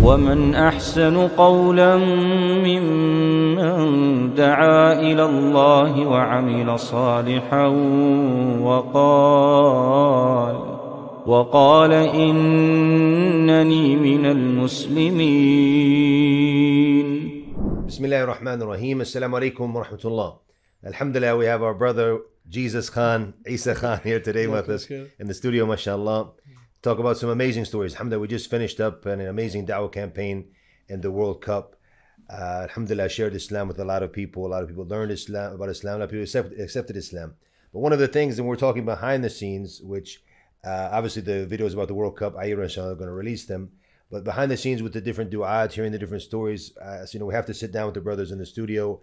ومن أحسن قولا ممن دعا إلى الله وعمل صالحا وقال إنني من المسلمين. Bismillah ar-Rahman ar-Rahim. Assalamu alaikum wa rahmatullah. Alhamdulillah, we have our brother Jesus Khan, Isa Khan here today with us in the studio, mashallah. Talk about some amazing stories. Alhamdulillah, we just finished up an amazing da'wah campaign in the World Cup. Alhamdulillah, I shared Islam with a lot of people. A lot of people learned Islam, about Islam. A lot of people accepted Islam. But one of the things, and we're talking behind the scenes, which obviously the videos about the World Cup, Ayra inshallah are going to release them. But behind the scenes with the different du'at, hearing the different stories, so, we have to sit down with the brothers in the studio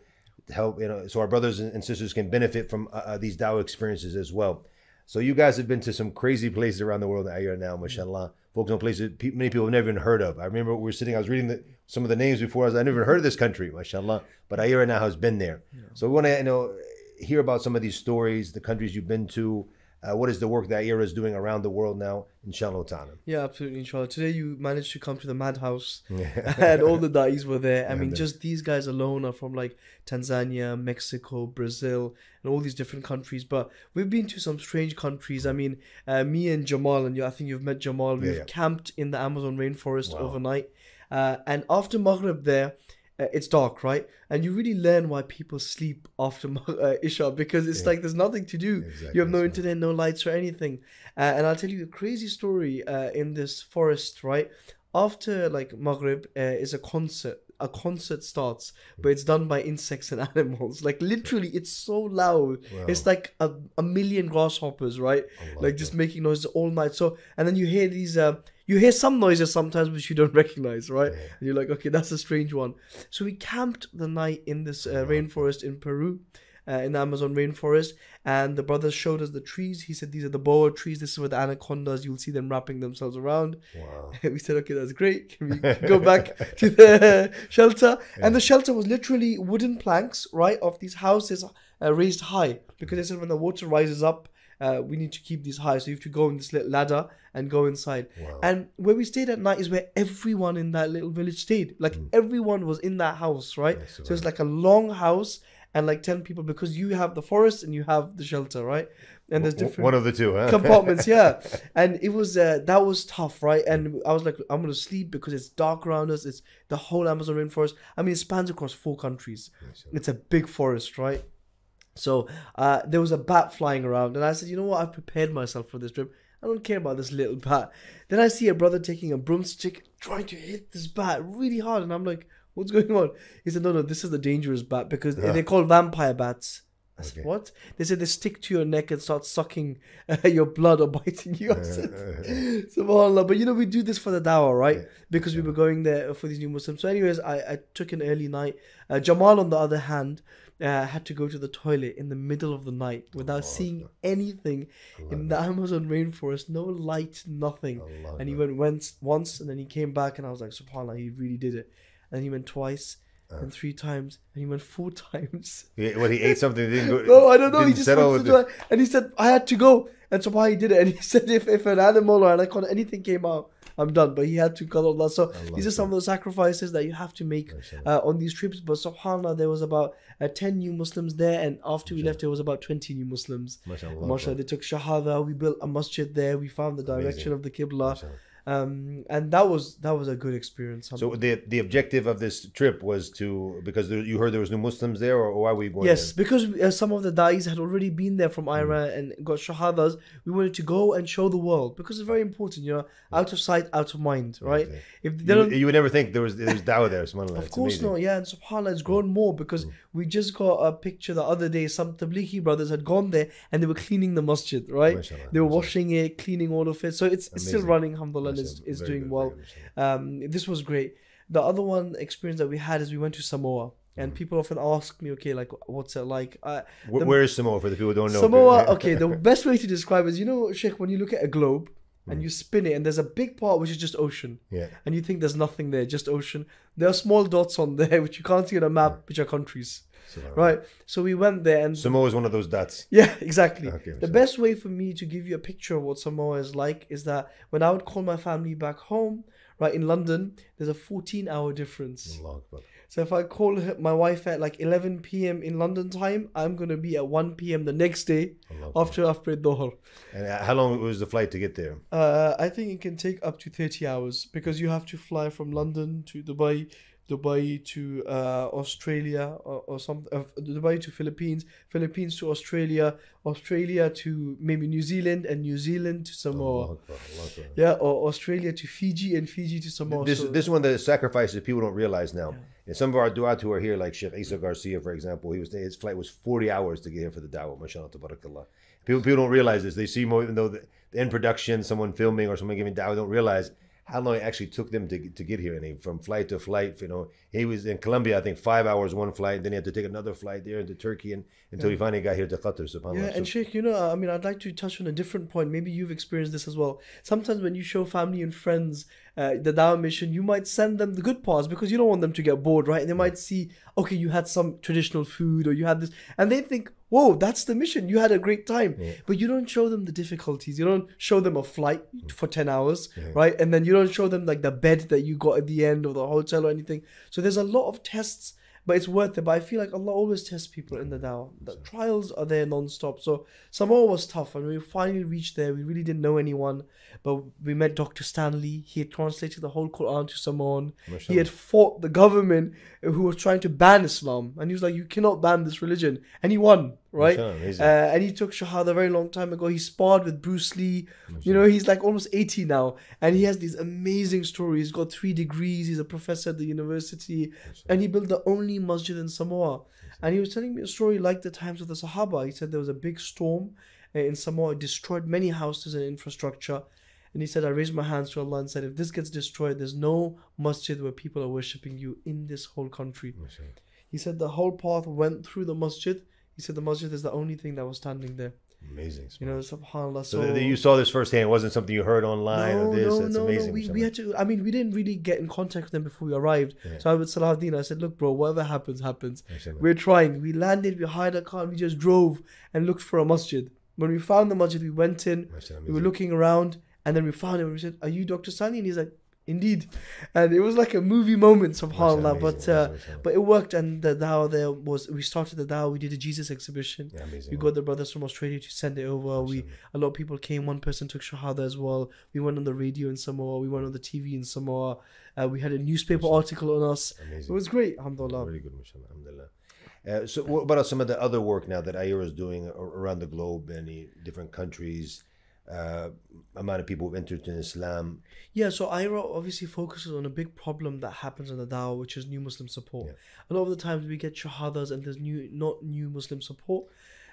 to help, so our brothers and sisters can benefit from these da'wah experiences as well. So you guys have been to some crazy places around the world now, mashallah. Folks on places many people have never even heard of. I remember we were sitting, I was reading some of the names before. I never even heard of this country, mashallah. But Ayra now has been there. Yeah. So we want to hear about some of these stories, the countries you've been to. What is the work that Ayra is doing around the world now, inshallah ta'ala? Yeah, absolutely, inshallah. Today you managed to come to the madhouse and all the da'is were there. I mean, just these guys alone are from like Tanzania, Mexico, Brazil, and all these different countries. But we've been to some strange countries. I mean, me and Jamal, and I think you've met Jamal, we've camped in the Amazon rainforest overnight. And after Maghrib there, it's dark, right? And you really learn why people sleep after Isha, because it's like there's nothing to do. Exactly. You have no internet, no lights or anything. And I'll tell you a crazy story in this forest, right? After like Maghrib is a concert. A concert starts, but it's done by insects and animals. Like literally, it's so loud. Wow. It's like a million grasshoppers, right? Like just making noises all night. So, and then you hear these, you hear some noises sometimes which you don't recognize, right? Yeah. And you're like, okay, that's a strange one. So we camped the night in this rainforest in Peru. In the Amazon rainforest, and the brothers showed us the trees. He said, these are the boa trees. This is where the anacondas, you'll see them wrapping themselves around. Wow. We said, okay, that's great. Can we go back to the shelter? Yeah. And the shelter was literally wooden planks, right, of these houses raised high, because they said when the water rises up, we need to keep these high. So you have to go on this little ladder and go inside. Wow. And where we stayed at night is where everyone in that little village stayed. Like everyone was in that house, right? So it's like a long house. And like 10 people, because you have the forest and you have the shelter, right? And there's different one of the two, huh? compartments, yeah. And it was that was tough, right? And I was like, I'm gonna sleep because it's dark around us. It's the whole Amazon rainforest. I mean, it spans across 4 countries. It's a big forest, right? So there was a bat flying around, and I said, you know what? I've prepared myself for this trip. I don't care about this little bat. Then I see a brother taking a broomstick trying to hit this bat really hard, and I'm like, what's going on? He said, no, this is the dangerous bat, because they're called vampire bats. I said, what? They said they stick to your neck and start sucking your blood or biting you. I said, subhanAllah. But we do this for the dawah, right? Because we were going there for these new Muslims. So anyways, I took an early night. Jamal, on the other hand, had to go to the toilet in the middle of the night without seeing anything in the Amazon rainforest. No light, nothing. And he went once and then he came back, and I was like, subhanAllah, he really did it. And he went twice and 3 times, and he went 4 times. He ate something, didn't go. No, I don't know. He just went to and he said, I had to go. And so he did it. And he said, if an animal or anything came out, I'm done. But he had to cut Allah. So these are some of the sacrifices that you have to make on these trips. But subhanAllah, there was about 10 new Muslims there, and after we left, there was about 20 new Muslims. MashaAllah, they took shahada. We built a masjid there. We found the direction of the Qibla. And that was a good experience. So the objective of this trip was because you heard there was new Muslims there, or why were you going? Yes, because some of the da'is had already been there from Iran and got shahadas. We wanted to go and show the world, because it's very important, out of sight, out of mind, right? If they you would never think there was dawah there, subhanAllah. Of course not, yeah. And subhanAllah, it's grown more, because we just got a picture the other day. Some Tablighi brothers had gone there and they were cleaning the masjid, right? They were washing it, cleaning all of it. So it's still running, alhamdulillah. Is doing well. This was great. The other one experience that we had is we went to Samoa, and people often ask me, okay, like, what's it like? Where is Samoa, for the people who don't know? Samoa, okay, the best way to describe it is, Sheikh, when you look at a globe and you spin it, and there's a big part which is just ocean, and you think there's nothing there, just ocean. There are small dots on there which you can't see on a map, which are countries. Right, so we went there, and Samoa is one of those dots. Yeah, exactly. The best way for me to give you a picture of what Samoa is like is that when I would call my family back home, right? In London, there's a 14-hour difference. Allah Akbar. So if I call my wife at like 11 p.m. in London time, I'm going to be at 1 p.m. the next day after Dhuhr. And how long was the flight to get there? I think it can take up to 30 hours because you have to fly from London to Dubai, Dubai to Australia or some Dubai to Philippines, Philippines to Australia, Australia to maybe New Zealand, and New Zealand to Samoa. Allah Akbar. Yeah, or Australia to Fiji, and Fiji to Samoa. This is one of the sacrifices people don't realize now. Yeah. And some of our du'at who are here, like Sheikh Isa Garcia, for example, his flight was 40 hours to get here for the da'wah. MashaAllah, tabarakallah. People don't realize this. They see more, even though the end production, someone filming or someone giving da'wah, don't realize how long it actually took them to get here. And from flight to flight, he was in Colombia, I think 5 hours one flight, and then he had to take another flight there into Turkey until he finally got here to Qatar, subhanAllah. Yeah, and Sheikh, I'd like to touch on a different point. Maybe you've experienced this as well. Sometimes when you show family and friends the dawah mission, you might send them the good parts because you don't want them to get bored, right? And they might see, okay, you had some traditional food or you had this, and they think, whoa, that's the mission. You had a great time. Yeah. But you don't show them the difficulties. You don't show them a flight for 10 hours, right? And then you don't show them like the bed that you got at the end or the hotel or anything. So there's a lot of tests, but it's worth it. But I feel like Allah always tests people in the dawah. The trials are there non-stop. So Samoa was tough, and we finally reached there. We really didn't know anyone, but we met Dr. Stanley. He had translated the whole Quran to Samoan. He had fought the government who was trying to ban Islam, and he was like, you cannot ban this religion, and he won, right? And he took Shahada a very long time ago. He sparred with Bruce Lee. He's like almost 80 now, and he has these amazing stories. He's got 3 degrees. He's a professor at the university, and he built the only masjid in Samoa. And he was telling me a story like the times of the Sahaba. He said there was a big storm in Samoa. It destroyed many houses and infrastructure. And he said, I raised my hands to Allah and said, if this gets destroyed, there's no masjid where people are worshipping you in this whole country. He said the whole path went through the masjid. He said the masjid is the only thing that was standing there. Amazing. SubhanAllah. So you saw this firsthand. It wasn't something you heard online or this. That's amazing. We had to, we didn't really get in contact with them before we arrived. So I with Salahuddin, I said, look, bro, whatever happens, happens. We're trying. We landed, we hired a car, and we just drove and looked for a masjid. When we found the masjid, we went in, we were looking around, and then we found him and we said, are you Dr. Stanley? And he's like, indeed. And it was like a movie moment, subhanAllah. But it worked, and the dawah there was, we started the dawah, we did a Jesus exhibition. We got the brothers from Australia to send it over. A lot of people came, one person took Shahada as well. We went on the radio in Samoa, we went on the TV in Samoa. We had a newspaper article on us. It was great, alhamdulillah. Very good, mashallah, alhamdulillah. So what about some of the other work now that Ayra is doing around the globe, any different countries? Amount of people who've entered in Islam. Yeah, so Ayra obviously focuses on a big problem that happens in the dawah, which is new Muslim support. A lot of the times we get shahadas and there's not new Muslim support.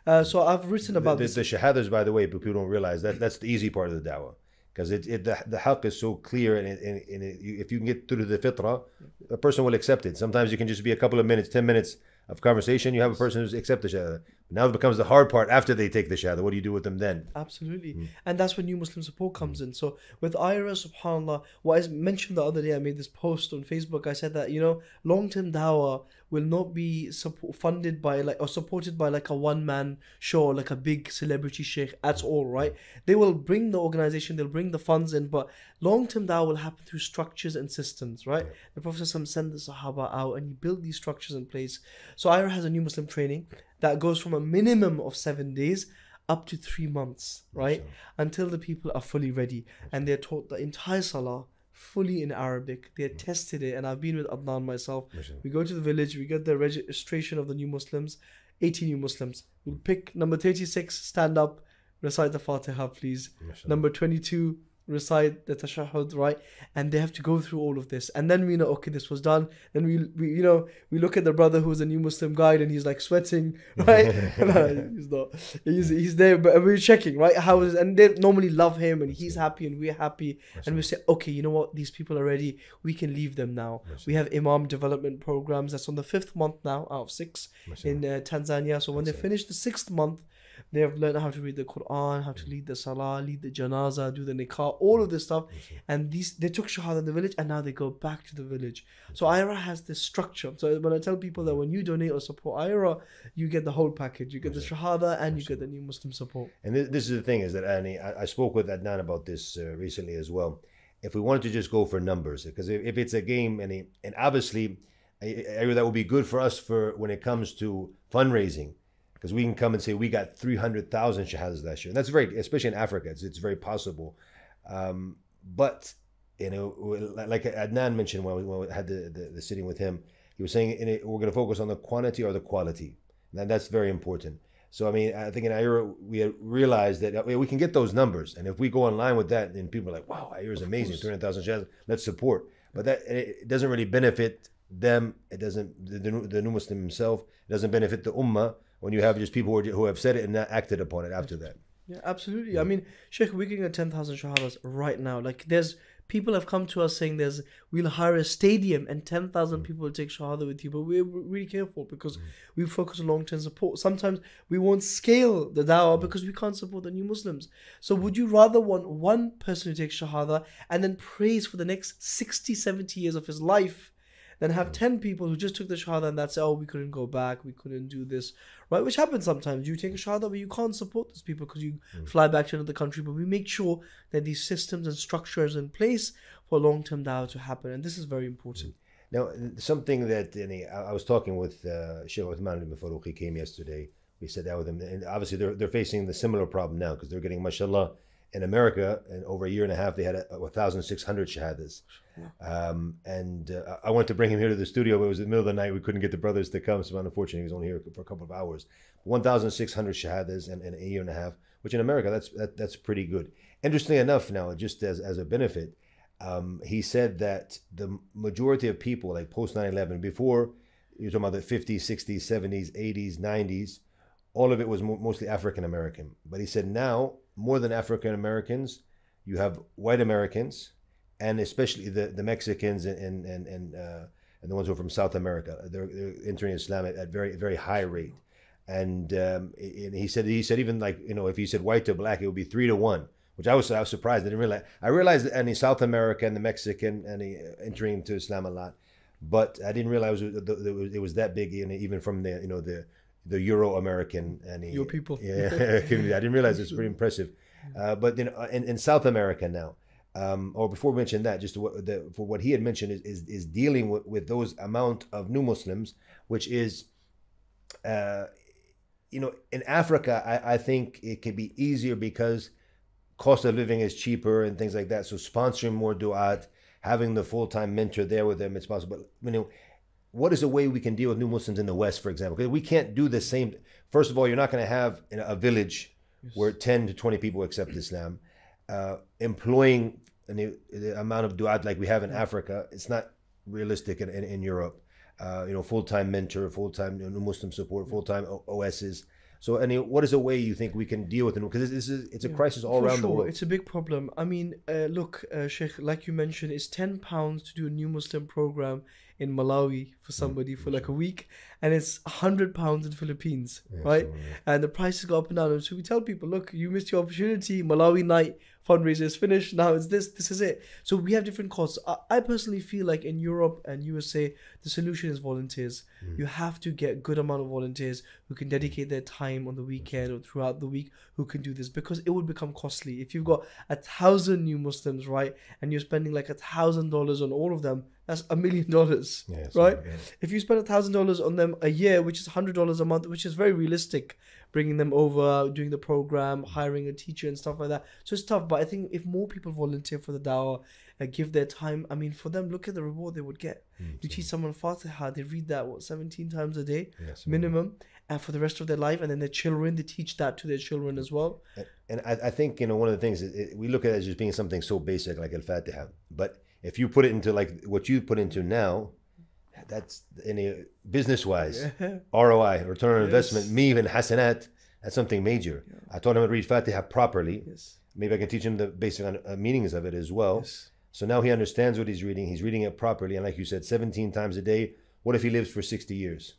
So I've written about this. The shahadas, by the way, but people don't realize that's the easy part of the dawah, because the haqq is so clear, and if you can get through the fitrah, a person will accept it. Sometimes it can just be a couple of minutes, 10 minutes of conversation, you have a person who's accept the shahada. Now it becomes the hard part after they take the shahada. What do you do with them then? Absolutely. And that's when new Muslim support comes in. So with Ayra, subhanAllah, what I mentioned the other day, I made this post on Facebook. I said that, long-term dawah will not be funded by or supported by like a one-man show or like a big celebrity sheikh at all, right? They will bring the organization, they'll bring the funds in, but long-term dawah will happen through structures and systems, right? The Prophet sent the Sahaba out and he built these structures in place. So Ayra has a new Muslim training that goes from a minimum of 7 days up to 3 months, right? Until the people are fully ready. And they're taught the entire salah fully in Arabic. They tested it, and I've been with Adnan myself. We go to the village, we get the registration of the new Muslims, 80 new Muslims. We'll pick number 36, stand up, recite the Fatiha, please. Number 22, recite the tashahhud, right? And they have to go through all of this, and then we know, okay, this was done. Then we look at the brother who's a new Muslim guide, and he's like sweating, right? No, he's not. He's there, but we're checking, right? And they normally love him, and he's happy, and we're happy, and we say, okay, you know what? These people are ready. We can leave them now. We have Imam development programs. That's on the 5th month now out of 6 in Tanzania. So when they finish the 6th month, they have learned how to read the Quran, how to lead the Salah, lead the Janazah, do the Nikah, all of this stuff. And they took Shahada in the village, and now they go back to the village. So Ayra has this structure. So when I tell people that when you donate or support Ayra, you get the whole package. You get the Shahada and you get the new Muslim support. And this is the thing, is that I spoke with Adnan about this recently as well. if we wanted to just go for numbers, because if it's a game, and obviously, that would be good for us for when it comes to fundraising, because we can come and say we got 300,000 shahadas last year, and that's very, especially in Africa, it's very possible. But like Adnan mentioned when we had the sitting with him, he was saying we're going to focus on the quantity or the quality, and that's very important. So, I mean, I think in Ayur, we realized that we can get those numbers. And if we go online with that, then people are like, wow, Ayur is amazing, 300,000 shahadas, let's support. But that it doesn't really benefit them. It doesn't, the new Muslim himself, it doesn't benefit the ummah when you have just people who have said it and not acted upon it after that. Yeah, absolutely. I mean, Sheikh, we're getting 10,000 shahadas right now. Like, people have come to us saying we'll hire a stadium and 10,000 people will take shahada with you, but we're really careful because we focus on long-term support. Sometimes we won't scale the dawah because we can't support the new Muslims. So would you rather want one person to take shahada and then praise for the next 60, 70 years of his life than have 10 people who just took the shahada and that's, oh, we couldn't go back, we couldn't do this, right? Which happens sometimes. You take a shahada, but you can't support those people because you fly back to another country. But we make sure that these systems and structures in place for long-term dawah to happen. And this is very important. Now, something that I was talking with Sheikh Uthman ibn Farouk, he came yesterday. We sat down with him. And obviously, they're facing the similar problem now because they're getting, mashallah, in America, in over a year and a half, they had 1,600 shahadas. I wanted to bring him here to the studio, but it was in the middle of the night. We couldn't get the brothers to come, so unfortunately, he was only here for a couple of hours. 1,600 shahadas in a year and a half, which in America, that's pretty good. Interestingly enough, now, just as a benefit, he said that the majority of people, like post 9/11, before, you're talking about the 50s, 60s, 70s, 80s, 90s, all of it was mostly African American. But he said now, more than African Americans, you have white Americans, and especially the Mexicans and the ones who are from South America. They're entering Islam at very, very high rate. And he said even like, if you said white to black, it would be 3 to 1, which I was surprised. I didn't realize. I realized that any South America and the Mexican and entering into Islam a lot, but I didn't realize it was that big. Even from the Euro-American and your people. Yeah, community. I didn't realize it's pretty impressive. But in South America now, or before we mention that, just for what he had mentioned is dealing with those amount of new Muslims, which is, in Africa, I think it can be easier because cost of living is cheaper and things like that. So sponsoring more du'at, having the full-time mentor there with them, it's possible. What is a way we can deal with new Muslims in the West, for example? Because we can't do the same. First of all, you're not going to have a village where 10 to 20 people accept Islam. Employing the amount of du'at like we have in Africa, it's not realistic in Europe. Full-time mentor, full-time new Muslim support, full-time OSs. So, what is a way you think we can deal with it? Because it's a crisis all around the world. It's a big problem. I mean, look, Sheikh, like you mentioned, it's £10 to do a new Muslim program in Malawi for somebody for like a week, and it's £100 in Philippines, right? And the prices go up and down. And so we tell people, look, you missed your opportunity. Malawi night fundraiser is finished. Now it's this is it. So we have different costs. I personally feel like in Europe and USA, the solution is volunteers. You have to get good amount of volunteers who can dedicate their time on the weekend or throughout the week who can do this, because it would become costly. If you've got 1,000 new Muslims, right, and you're spending like $1,000 on all of them, that's $1 million, right? If you spend $1,000 on them a year, which is $100 a month, which is very realistic, bringing them over, doing the program, hiring a teacher and stuff like that. So it's tough, but I think if more people volunteer for the dawah, give their time, I mean, for them, look at the reward they would get. You teach someone Fatiha, they read that 17 times a day minimum, and for the rest of their life, and then their children, they teach that to their children as well. And I think one of the things we look at it as just being something so basic like Al-Fatiha, but if you put it into like what you put into now, that's business-wise, ROI, return on investment, even hasanat, that's something major. I taught him to read Fatiha properly. Maybe I can teach him the basic meanings of it as well. So now he understands what he's reading it properly. And like you said, 17 times a day. What if he lives for 60 years?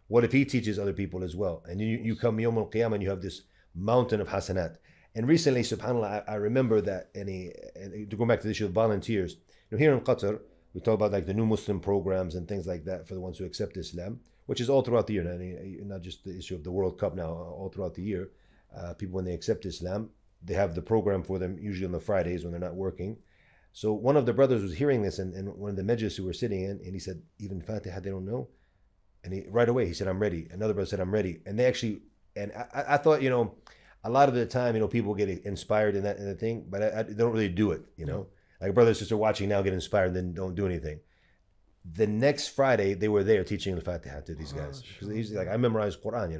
What if he teaches other people as well? And you come Yawm al-Qiyamah and you have this mountain of hasanat. And recently, subhanAllah, I remember that, and to go back to the issue of volunteers, here in Qatar, we talk about like the new Muslim programs and things like that for the ones who accept Islam, which is all throughout the year, not just the issue of the World Cup now, all throughout the year. People, when they accept Islam, they have the program for them, usually on the Fridays when they're not working. So one of the brothers was hearing this, and one of the majlis who were sitting in, and he said, even Fatiha, they don't know? And right away, he said, I'm ready. Another brother said, I'm ready. And they actually, and I thought, a lot of the time, people get inspired in the thing, but they don't really do it, Like a brother and sister watching now get inspired and then don't do anything. The next Friday, they were there teaching Al-Fatiha to these guys. Because he's like, I memorized Qur'an, he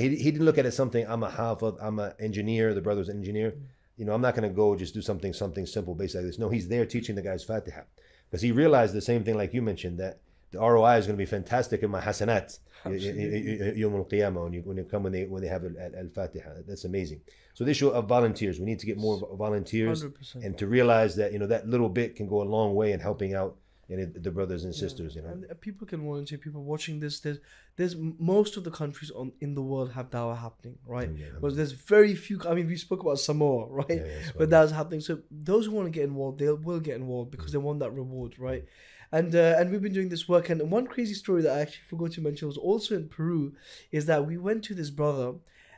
didn't look at it something, I'm a hafid, I'm an engineer, the brother's an engineer. I'm not going to go just do something simple based like this. No, he's there teaching the guys Fatiha. Because he realized the same thing like you mentioned, that the ROI is going to be fantastic in my hasanat yawm al-qiyamah when they have al-Fatiha. That's amazing. So the issue of volunteers, we need to get more volunteers 100%. And to realize that that little bit can go a long way in helping out the brothers and sisters. And people can volunteer. People watching this, there's most of the countries in the world have dawah happening, right? Because there's very few. I mean, we spoke about Samoa, right? But that's happening. So those who want to get involved, they will get involved because they want that reward, right? And we've been doing this work. And one crazy story that I actually forgot to mention was also in Peru, is that we went to this brother,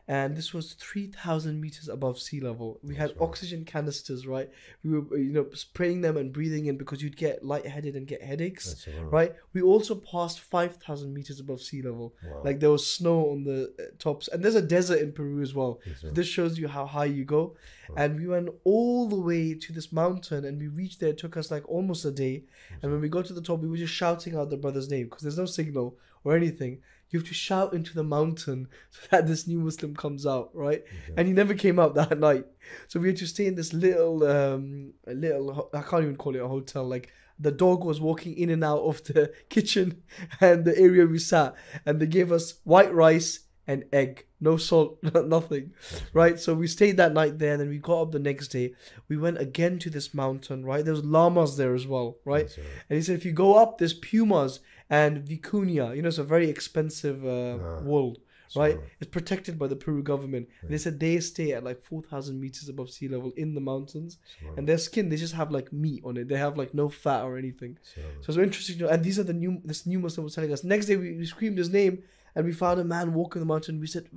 and this was 3,000 meters above sea level. We had oxygen canisters, right? We were, spraying them and breathing in because you'd get lightheaded and get headaches, right? We also passed 5,000 meters above sea level. Wow. Like there was snow on the tops, and there's a desert in Peru as well. So this shows you how high you go. And we went all the way to this mountain, and we reached there. It took us like almost a day. And when we got to the top, we were just shouting out the brother's name because there's no signal or anything. You have to shout into the mountain so that this new Muslim comes out, right? And he never came out that night. So we had to stay in this little, I can't even call it a hotel. Like the dog was walking in and out of the kitchen and the area we sat. And they gave us white rice and egg, no salt, nothing, right? So we stayed that night there, and then we got up the next day. We went again to this mountain, right? There was llamas there as well, right? And he said, if you go up, there's pumas and vicuña. It's a very expensive wool, right? It's protected by the Peru government. And they said they stay at like 4,000 meters above sea level in the mountains. And their skin, they just have like meat on it. They have like no fat or anything. So it's interesting. And these are this new Muslim was telling us. Next day, we screamed his name. And we found a man walking the mountain. We said,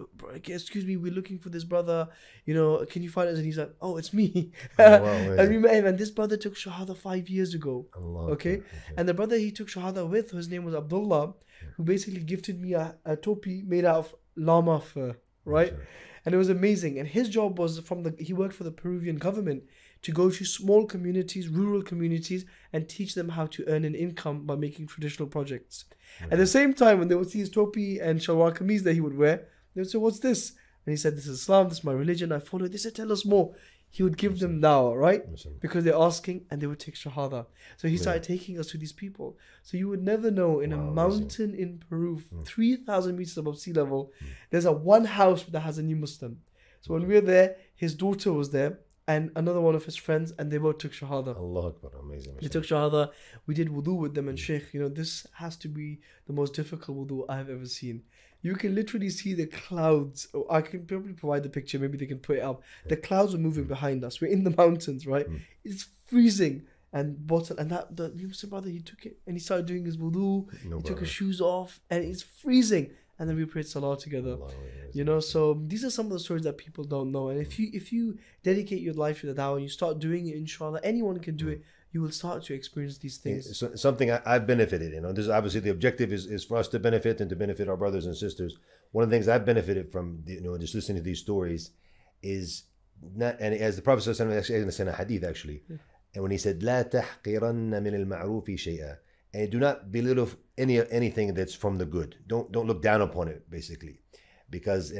excuse me, we're looking for this brother. Can you find us? And he's like, oh, it's me. And we met him. And this brother took Shahada 5 years ago. Okay? And the brother he took Shahada with, his name was Abdullah, who basically gifted me a topi made out of llama fur. Right? And it was amazing. And his job was he worked for the Peruvian government to go to small communities, rural communities, and teach them how to earn an income by making traditional projects. At the same time, when they would see his topi and shalwar kameez that he would wear, they would say, what's this? And he said, this is Islam, this is my religion, I follow it. They said, tell us more. He would give them dawah, right? Because they're asking, and they would take shahada. So he started taking us to these people. So you would never know, in a mountain in Peru, 3,000 meters above sea level, there's one house that has a new Muslim. So when we were there, his daughter was there, and another one of his friends, and they both took Shahada. Allah Akbar, amazing. They took Shahada. We did wudu with them, and Sheikh, this has to be the most difficult wudu I've ever seen. You can literally see the clouds. I can probably provide the picture, maybe they can put it up. The clouds are moving behind us. We're in the mountains, right? It's freezing. And the Muslim brother, he took it, and he started doing his wudu. He took his shoes off, and it's freezing. And then we prayed salah together. So these are some of the stories that people don't know. And if you dedicate your life to the dawah and you start doing it, inshallah, anyone can do it. You will start to experience these things. So, something I've benefited. This is obviously the objective is for us to benefit and to benefit our brothers and sisters. One of the things I've benefited from, just listening to these stories, is not. And as the Prophet actually in a hadith actually, and when he said, "La tahqiranna min al-ma'rufi shay'a," and do not belittle anything that's from the good. Don't look down upon it, basically, because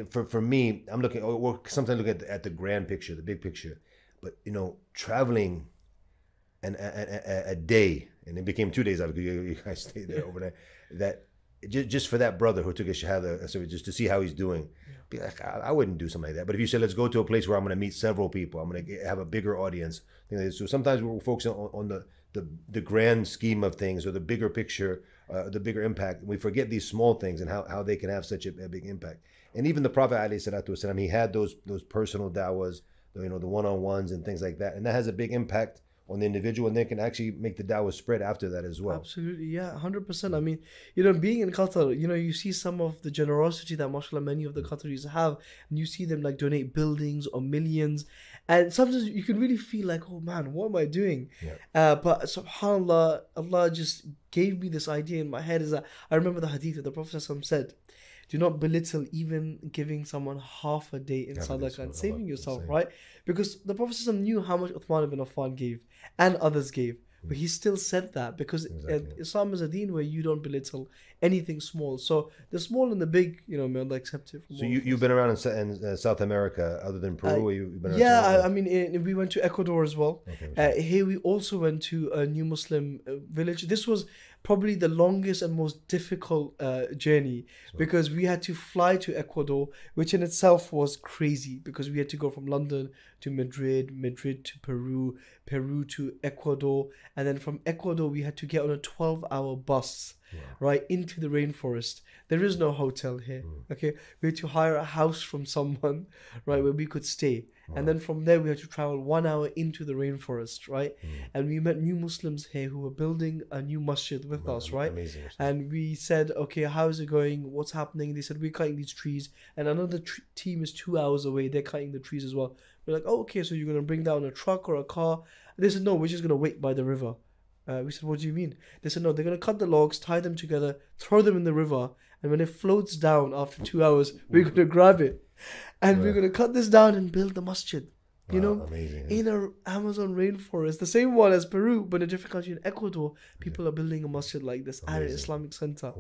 for me, I'm looking, or sometimes look at the grand picture, the big picture. But traveling a day, and it became 2 days because you guys stayed there overnight. That just for that brother who took a shahada, so just to see how he's doing. Be like, I wouldn't do something like that. But if you said, let's go to a place where I'm going to meet several people, I'm going to have a bigger audience. So sometimes we're focusing on the grand scheme of things, or the bigger picture, the bigger impact. We forget these small things and how they can have such a big impact. And even the Prophet ﷺ, he had those personal da'was, the one-on-ones and things like that. And that has a big impact on the individual, and they can actually make the da'wah spread after that as well. Absolutely, yeah, 100%. I mean, being in Qatar, you see some of the generosity that, mashallah, many of the Qataris have, and you see them like donate buildings or millions, And sometimes you can really feel like, oh man, what am I doing? But subhanAllah, Allah just gave me this idea in my head. Is that I remember the hadith that the Prophet ﷺ said, do not belittle even giving someone half a day in sadaqah and saving yourself, right? Because the Prophet ﷺ knew how much Uthman ibn Affan gave and others gave. But he still said that because Islam is a deen where you don't belittle anything small. So the small and the big, you know, may Allah accept it. So you've been around in South America other than Peru? You've been around I mean, we went to Ecuador as well. Here we also went to a new Muslim village. This was probably the longest and most difficult journey because we had to fly to Ecuador, which in itself was crazy because we had to go from London to Madrid, Madrid to Peru, Peru to Ecuador, and then from Ecuador we had to get on a 12-hour bus right into the rainforest. There is no hotel here. Okay, we had to hire a house from someone, right, where we could stay. And then from there we had to travel 1 hour into the rainforest, right? And we met new Muslims here who were building a new masjid with us, right? Amazing. And we said, okay, how is it going? What's happening? They said, we're cutting these trees. And another team is 2 hours away. They're cutting the trees as well. We're like, oh, okay, so you're going to bring down a truck or a car? They said, no, we're just going to wait by the river. We said, what do you mean? They said, no, they're going to cut the logs, tie them together, throw them in the river. And when it floats down after 2 hours, we're going to grab it. And we're going to cut this down and build the masjid. You know, amazing, in an Amazon rainforest, the same one as Peru, but in a different country in Ecuador, people are building a masjid like this at an Islamic center.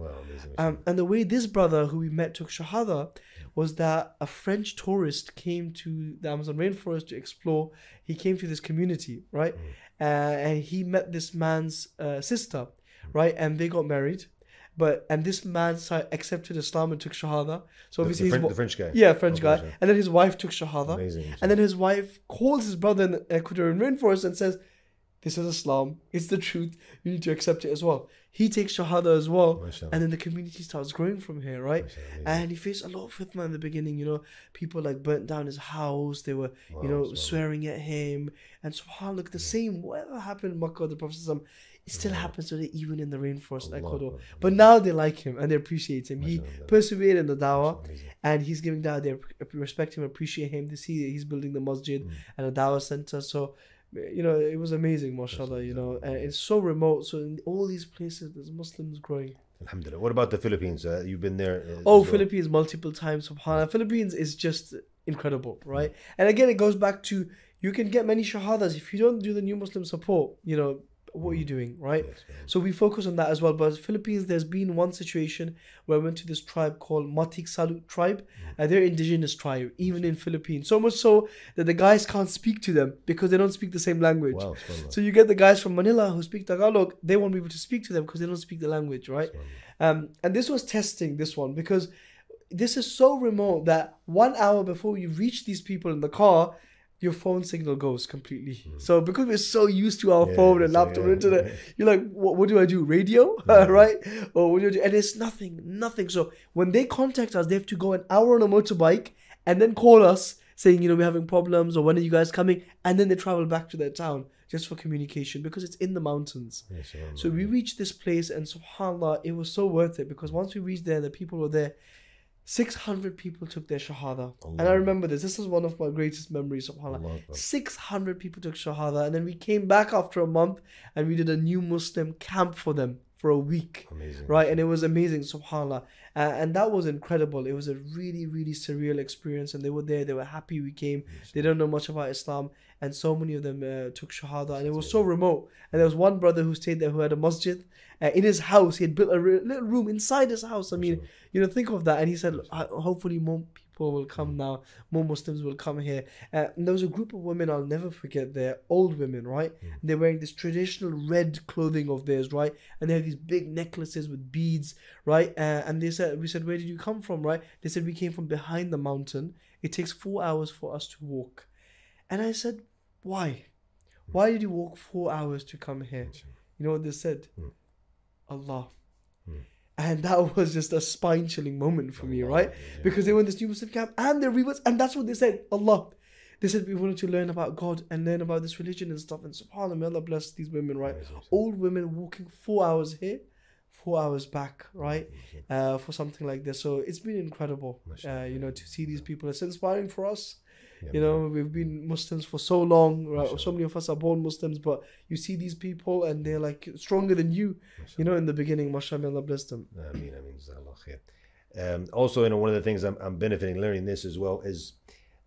And the way this brother who we met took shahada was that a French tourist came to the Amazon rainforest to explore. He came to this community, right? And he met this man's sister, right? And they got married. And this man accepted Islam and took shahada. So obviously the French guy. Yeah, French guy. And then his wife took shahada. Amazing. And then his wife calls his brother in the Ecuadorian rainforest and says, this is Islam. It's the truth. You need to accept it as well. He takes shahada as well. And then the community starts growing from here, right? And he faced a lot of fitna in the beginning. You know, people like burnt down his house. They were, swearing at him. And subhanAllah, the same, whatever happened in Makkah, the Prophet ﷺ, it still happens today, even in the rainforest in Ecuador. But now they like him and they appreciate him. He persevered in the dawah and he's giving dawah. They respect him, appreciate him. They see that he's building the masjid and a dawah center. So, you know, it was amazing, mashallah, you know. And it's so remote. So in all these places, there's Muslims growing. Alhamdulillah. What about the Philippines? You've been there? Philippines multiple times, subhanAllah. Philippines is just incredible, right? And again, it goes back to, you can get many shahadas. If you don't do the new Muslim support, you know, what are you doing, right? So we focus on that as well. But Philippines, there's been one situation where I went to this tribe called Matik Salut tribe. They're indigenous tribe, even in Philippines. So much so that the guys can't speak to them because they don't speak the same language. Wow, so you get the guys from Manila who speak Tagalog, they won't be able to speak to them because they don't speak the language, right? And this was testing this one because this is so remote that 1 hour before you reach these people in the car, your phone signal goes completely. So because we're so used to our phone and laptop and internet, you're like, what do I do? Radio? Right? Or what do I do? And it's nothing. So when they contact us, they have to go an hour on a motorbike and then call us saying, you know, we're having problems or when are you guys coming? And then they travel back to their town just for communication because it's in the mountains. So we reached this place and subhanAllah, it was so worth it because once we reached there, the people were there. 600 people took their shahada. And I remember this is one of my greatest memories, subhanAllah. 600 people took shahada, and then we came back after a month and we did a new Muslim camp for them for a week. Right? And it was amazing, subhanAllah. And that was incredible. It was a really, really surreal experience, and they were there, they were happy we came. They don't know much about Islam, and so many of them took shahada, and it was so remote. And there was one brother who stayed there who had a masjid in his house. He had built a little room inside his house. I mean, you know, think of that. And he said, hopefully more people will come now, more Muslims will come here. And there was a group of women I'll never forget. They're old women, right? And they're wearing this traditional red clothing of theirs, right? And they have these big necklaces with beads, right? And we said, where did you come from, right? They said, we came from behind the mountain. It takes 4 hours for us to walk. And I said, why? Why did you walk 4 hours to come here? You know what they said? Allah. And that was just a spine-chilling moment for me, right? Because they were in this new Muslim camp and they're reverts, and that's what they said, Allah. They said we wanted to learn about God and learn about this religion and stuff. And subhanAllah, may Allah bless these women, right? Old women walking 4 hours here, 4 hours back, right? For something like this. So it's been incredible, you know, to see these people. It's inspiring for us. You know, we've been Muslims for so long, right? So many of us are born Muslims, but you see these people and they're like stronger than you, you know, in the beginning. MashaAllah, Allah bless them. I mean, Jazakallah khair. Also, you know, one of the things I'm benefiting learning this as well is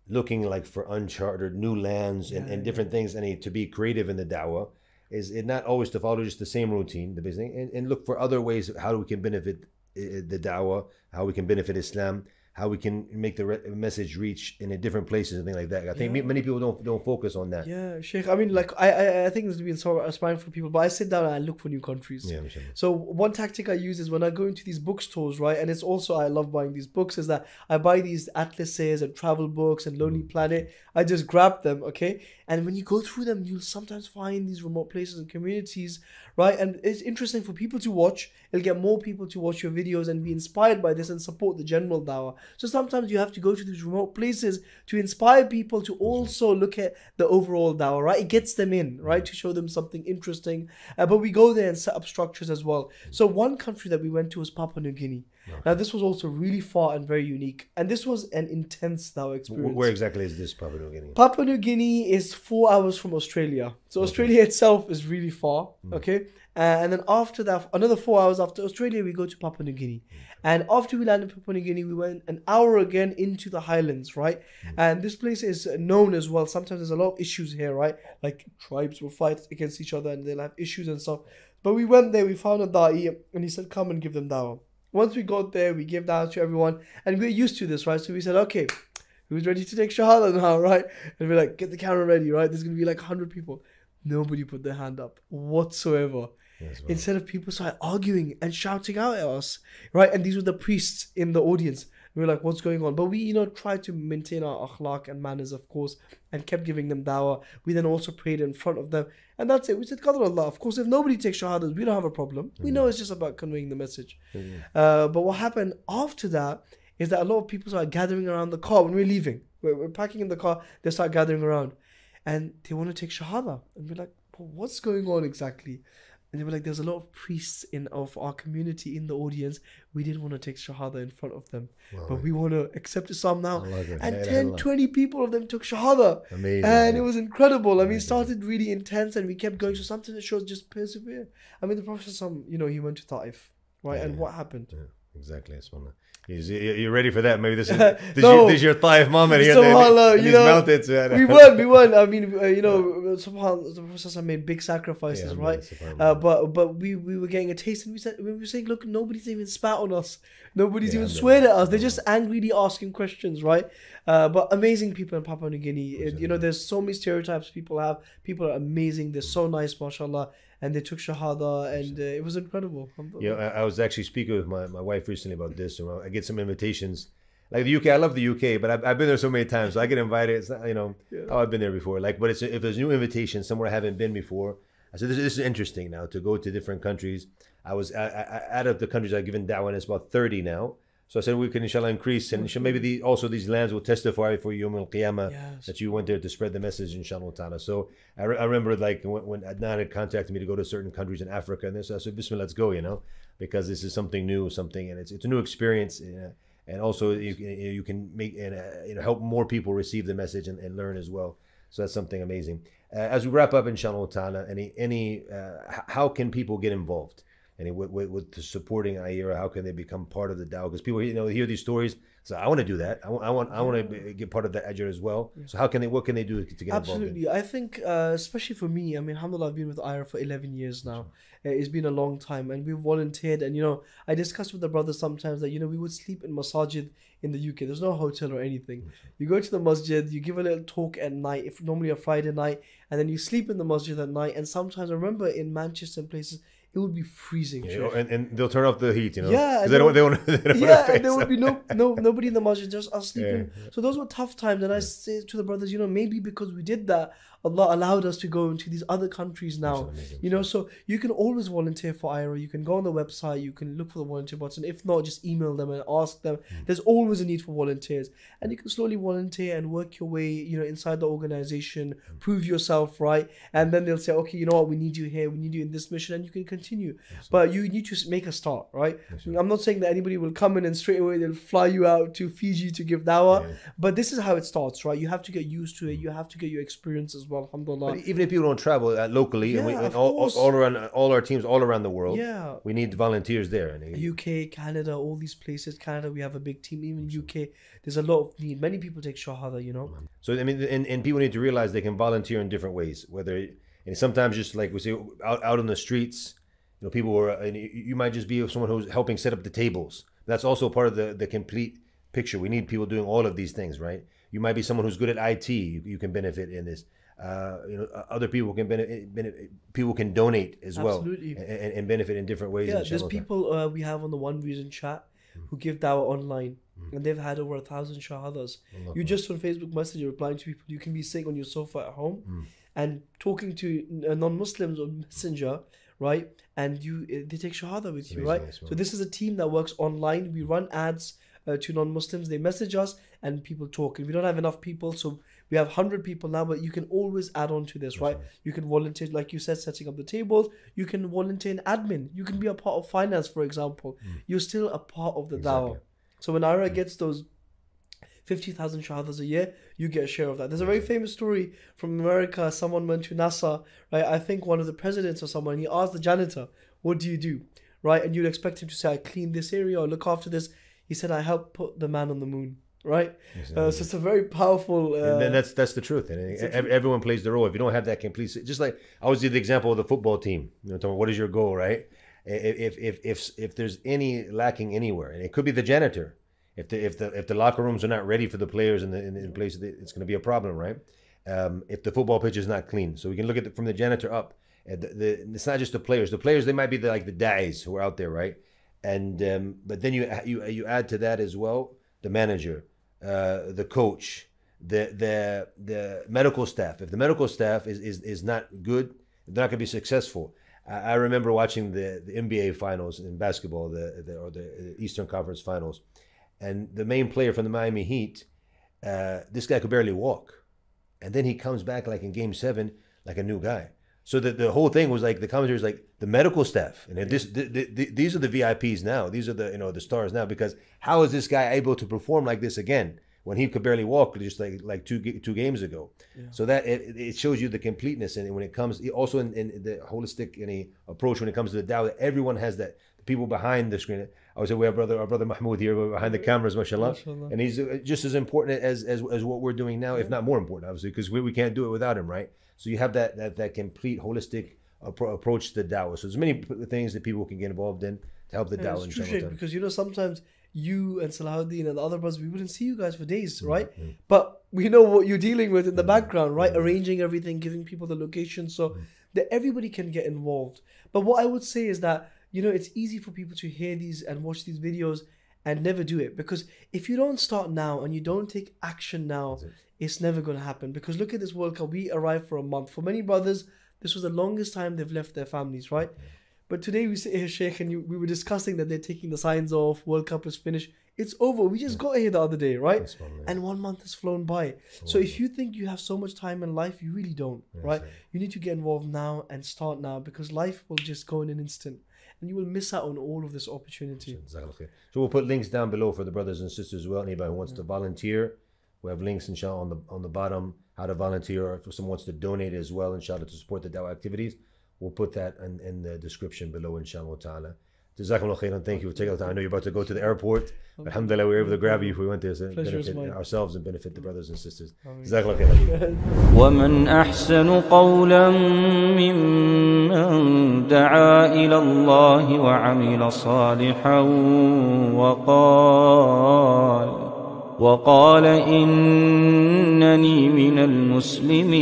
looking like for uncharted new lands and different things. And to be creative in the da'wah is it not always to follow just the same routine, the business, and look for other ways of how we can benefit the da'wah, how we can benefit Islam, how we can make the message reach in different places and things like that. I think many people don't focus on that. Yeah, Sheikh. I mean, like I think it's been so inspiring for people. But I sit down and I look for new countries. Yeah, so one tactic I use is when I go into these bookstores, right? And it's also I love buying these books. Is that I buy these atlases and travel books and Lonely Planet. I just grab them, okay? And when you go through them, you'll sometimes find these remote places and communities, right? And it's interesting for people to watch. It'll get more people to watch your videos and be inspired by this and support the general dawah. So sometimes you have to go to these remote places to inspire people to also look at the overall dawah, right? It gets them in, right? To show them something interesting. But we go there and set up structures as well. So one country that we went to was Papua New Guinea. Okay. Now this was also really far and very unique. And this was an intense dawah experience. Where exactly is this Papua New Guinea? Papua New Guinea is 4 hours from Australia. So Australia itself is really far, okay? And then after that, another 4 hours after Australia, we go to Papua New Guinea. And after we landed in Papua New Guinea, we went an hour again into the highlands, right? And this place is known as well. Sometimes there's a lot of issues here, right? Like tribes will fight against each other and they'll have issues and stuff. But we went there, we found a da'i and he said, come and give them dawah. Once we got there, we gave dawah to everyone. And we're used to this, right? So we said, okay, who's ready to take shahada now, right? And we're like, get the camera ready, right? There's going to be like 100 people. Nobody put their hand up whatsoever. Yes, well. Instead of people started arguing and shouting out at us, right? And these were the priests in the audience. We were like, what's going on? But we, you know, tried to maintain our akhlaq and manners, of course, and kept giving them dawah. We then also prayed in front of them. And that's it. We said, Qadr Allah. Of course, if nobody takes shahadas, we don't have a problem. We know it's just about conveying the message. But what happened after that is that a lot of people started gathering around the car when we're leaving. We're packing in the car, they start gathering around. And they want to take shahada. And we're like, well, what's going on exactly? And they were like, there's a lot of priests of our community in the audience. We didn't want to take shahada in front of them. Wow. But we want to accept Islam now. And 10, 20 people of them took shahada. Amazing. And it was incredible. I mean, it started really intense and we kept going. So something that shows just persevere. I mean, the Prophet, you know, he went to Ta'if, right? And what happened? Yeah, exactly. You're ready for that? Maybe this is your Ta'if moment here. SubhanAllah, you know, mountains, we won. I mean, you know, SubhanAllah, the Prophet made big sacrifices, right? But we were getting a taste, and we were saying, look, nobody's even spat on us. Nobody's even sweared at us. They're just angrily asking questions, right? But amazing people in Papua New Guinea. You know, there's so many stereotypes people have. People are amazing. They're so nice, mashallah. And they took shahada, and it was incredible. Yeah, I was actually speaking with my wife recently about this. I get some invitations, like the UK. I love the UK, but I've been there so many times, so I get invited. It's not, you know, I've been there before. Like, but if there's a new invitation somewhere I haven't been before, I said this is interesting now to go to different countries. I out of the countries I've given da'wah, and it's about 30 now. So I said we can inshallah increase, and maybe also these lands will testify for Yawm al-Qiyamah that you went there to spread the message, inshallah ta'ala. So I remember like when Adnan had contacted me to go to certain countries in Africa, and I said, Bismillah, let's go, you know, because this is something new, and it's a new experience, and also you can make and help more people receive the message and learn as well. So that's something amazing. As we wrap up, inshallah ta'ala, how can people get involved? And with the supporting Ayera, how can they become part of the dawah? Because people, you know, hear these stories, so I want to do that. I want to get part of that ajr as well. So what can they do to get Absolutely. involved? I think, especially for me, I mean, alhamdulillah, I've been with Ayera for 11 years now. It's been a long time, and we've volunteered. And you know, I discussed with the brothers sometimes that, you know, we would sleep in masajid in the UK. There's no hotel or anything. You go to the masjid, you give a little talk at night, if normally a Friday night, and then you sleep in the masjid at night. And sometimes I remember in Manchester and places, it would be freezing. And they'll turn off the heat, you know. Yeah, they don't and there would be nobody in the masjid, just us sleeping. So those were tough times. And I say to the brothers, you know, maybe because we did that, Allah allowed us to go into these other countries now. You know, so you can always volunteer for IRA. You can go on the website, you can look for the volunteer button. If not, just email them and ask them. There's always a need for volunteers. And you can slowly volunteer and work your way, you know, inside the organization, prove yourself, right? And then they'll say, okay, you know what, we need you here, we need you in this mission, and you can continue. But you need to make a start, right? I'm not saying that anybody will come in and straight away they'll fly you out to Fiji to give dawah, but this is how it starts, right? You have to get used to it. You have to get your experience as well, alhamdulillah. But even if people don't travel locally, and all around, all our teams all around the world, we need volunteers there. UK, Canada, all these places. Canada, we have a big team. Even UK, there's a lot of need. Many people take shahada, you know. So I mean, and people need to realize they can volunteer in different ways. Whether, and sometimes just like we say, out on the streets, you know, people are, and you might just be someone who's helping set up the tables. That's also part of the complete picture. We need people doing all of these things, right? You might be someone who's good at IT. You can benefit in this. You know, other people can benefit. People can donate as well, and benefit in different ways. Yeah, there's people we have on the One Reason chat who give dawah online, and they've had over 1,000 shahadas. You just on Facebook Messenger replying to people. You can be sitting on your sofa at home and talking to non-Muslims on Messenger, right? And they take shahada with you, right? So this is a team that works online. We run ads to non-Muslims. They message us and people talk. And we don't have enough people, so we have 100 people now, but you can always add on to this, right? You can volunteer, like you said, setting up the tables. You can volunteer in admin. You can be a part of finance, for example. You're still a part of the dawah. So when IRA gets those 50,000 shahadas a year, you get a share of that. There's a very famous story from America. Someone went to NASA, right? I think one of the presidents or someone, he asked the janitor, what do you do? Right? And you'd expect him to say, I clean this area or look after this. He said, I helped put the man on the moon. Right, so it's a very powerful. And that's the truth. And everyone plays their role. If you don't have that complete, just like I always did the example of the football team. You know, what is your goal, right? If there's any lacking anywhere, and it could be the janitor. If the locker rooms are not ready for the players in place, it's going to be a problem, right? If the football pitch is not clean, so we can look at from the janitor up. It's not just the players. The players, they might be like the guys who are out there, right? And but then you add to that as well the manager. The coach, the medical staff. If the medical staff is not good, they're not going to be successful. I remember watching the NBA finals in basketball, the Eastern Conference finals, and the main player from the Miami Heat, this guy could barely walk, and then he comes back like in Game 7 like a new guy. So the whole thing was like the commentators, like the medical staff, and these are the VIPs now. These are the stars now, because how is this guy able to perform like this again when he could barely walk just like two games ago? So that it shows you the completeness, and when it comes also in the holistic approach when it comes to the dawah, everyone has that. The people behind the screen. I would say we have our brother Mahmoud here behind the cameras, mashallah, and he's just as important as what we're doing now, if not more important, obviously, because we can't do it without him, right? So you have that complete holistic approach to the dawah. So there's many things that people can get involved in to help the dawah. It's true, because sometimes you and Salahuddin and the other brothers, we wouldn't see you guys for days, right? But we know what you're dealing with in the background, right? Arranging everything, giving people the location, so that everybody can get involved. But what I would say is that it's easy for people to hear these and watch these videos and never do it, because if you don't start now and you don't take action now, it's never going to happen. Because look at this World Cup. We arrived for a month. For many brothers, this was the longest time they've left their families, right? But today we sit here, Sheikh, and we were discussing that they're taking the signs off. World Cup is finished. It's over. We just got here the other day, right? And 1 month has flown by. So if you think you have so much time in life, you really don't, right? You need to get involved now and start now, because life will just go in an instant. And you will miss out on all of this opportunity. So we'll put links down below for the brothers and sisters as well. Anybody who wants to volunteer, we have links, inshallah, on the bottom, how to volunteer, or if someone wants to donate as well, inshallah, to support the dawah activities. We'll put that in the description below, inshallah ta'ala. Jazakumullah khairan. Thank you for taking the time. I know you're about to go to the airport. Alhamdulillah, we were able to grab you if we went there to benefit ourselves and benefit the brothers and sisters. Jazakumullah khairan. ومن أحسن قولا ممن دعا إلى الله وعمل صالحا وقال إنني من المسلمين.